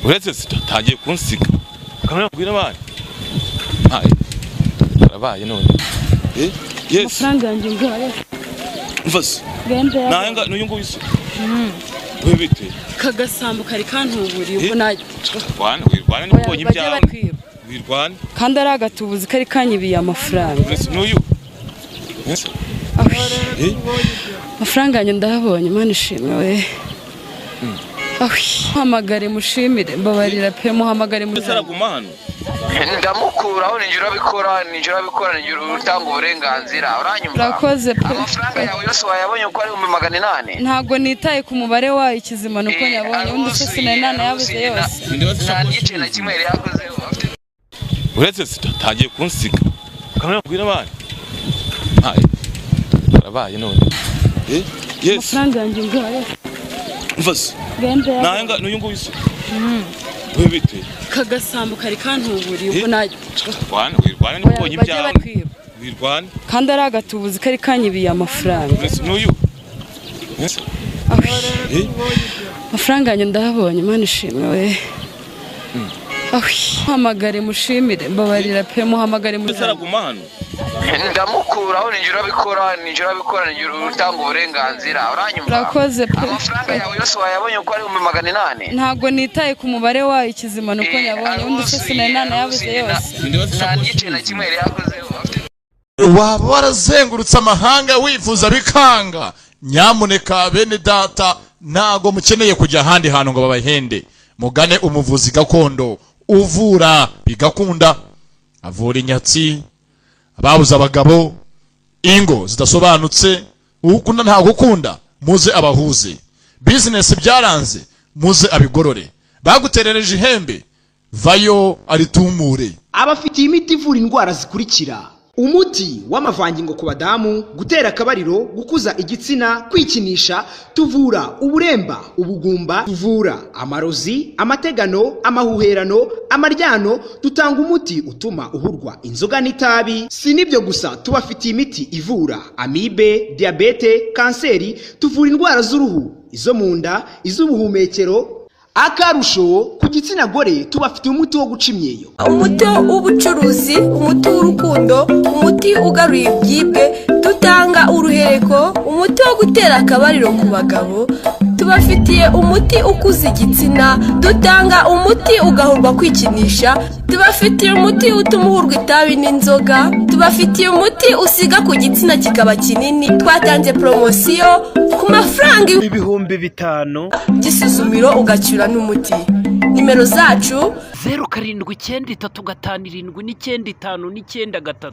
uretse tagiye kunsiga kamera mbwira bana arabaye none yes amafaranga yanjye ngaye mvase nanga n'uyungu wise webite kagasambu kari kantuburiye ubwo naje wirwana n'ubonye ibyawe wirwana kandi ari agatubuzi kari kanyibiye amafaranga n'uyu amafaranga yanjye ndahabonye Imana ishimwe we hamagare mushimire mbabarira pe muhamagare musaragumano ndamukuraho ninjira bikora ninjira utanga uburenganzira uranyumva urakoze pe amafaranga yawe yose wayabonye uko ari 800 ntago nitaye ku mubare wayo ikizima nuko nyabonye undi se sinana yabuze yose nta gice na kimwe yakoze uretse tagiye kunsiga kamera mbwira bana arabaye none yes amafaranga yanjye ngaye mvase nanga n'uyungu wise webite kagasambu kari kantuburiye ubwo naje wirwana n'ubonye ibyawe wirwana kandi ari agatubuzi kari kanyibiye amafaranga n'uyu amafaranga yanjye ndahabonye Imana ishimwe we hamagare mushimire mbabarira pe muhamagare musaragumano ndamukuraho ninjira bikora ninjira utanga uburenganzira uranyumva urakoze pe amafaranga yawe yose wayabonye uko ari 800 ntago nitaye ku mubare wayo ikizima nuko nyabonye undi se sinana yabuze yose nta gice na kimwe yakoze waba warazengurutse amahanga wifuza bikanga nyamuneka bene data ntago mukeneye kujya ahandi hantu ngo babahende mugane umuvuzi gakondo uvura bigakunda avura inyatsi ababuze abagabo ingo zidasobanutse ukunda nta gukunda muze abahuze business byaranze muze abigorore baguterereje ihembe vayo aritumure abafitiye imiti ivura indwara zikurikira umuti w'amavangingo ku badamu gutera akabariro gukuza igitsina kwikinisha tuvura uburemba ubugumba tuvura amarozi amategano amahuherano amaryano dutanga umuti utuma uhurwa inzoga n'itabi si nibyo gusa tubafitiye imiti ivura amibe diabete kanseri tuvura indwara z'uruhu izo mu nda iz'ubuhumekero akarusho ku gitsina gore tubafitiye umuti wo guca imyeyo umuti w'ubucuruzi umuti w'urukundo umuti ugaruye ibyibwe dutanga uruhereko umuti wo gutera akabariro ku bagabo tubafitiye umuti ukuza igitsina dutanga umuti ugahurwa kwikinisha tubafitiye umuti utuma uhurwa itabi n'inzoga tubafitiye umuti usiga ku gitsina kikaba kinini twatanze promosiyo ku mafaranga 5,000 gisuzumiro ugacyura n'umuti nimero zacu 0793577995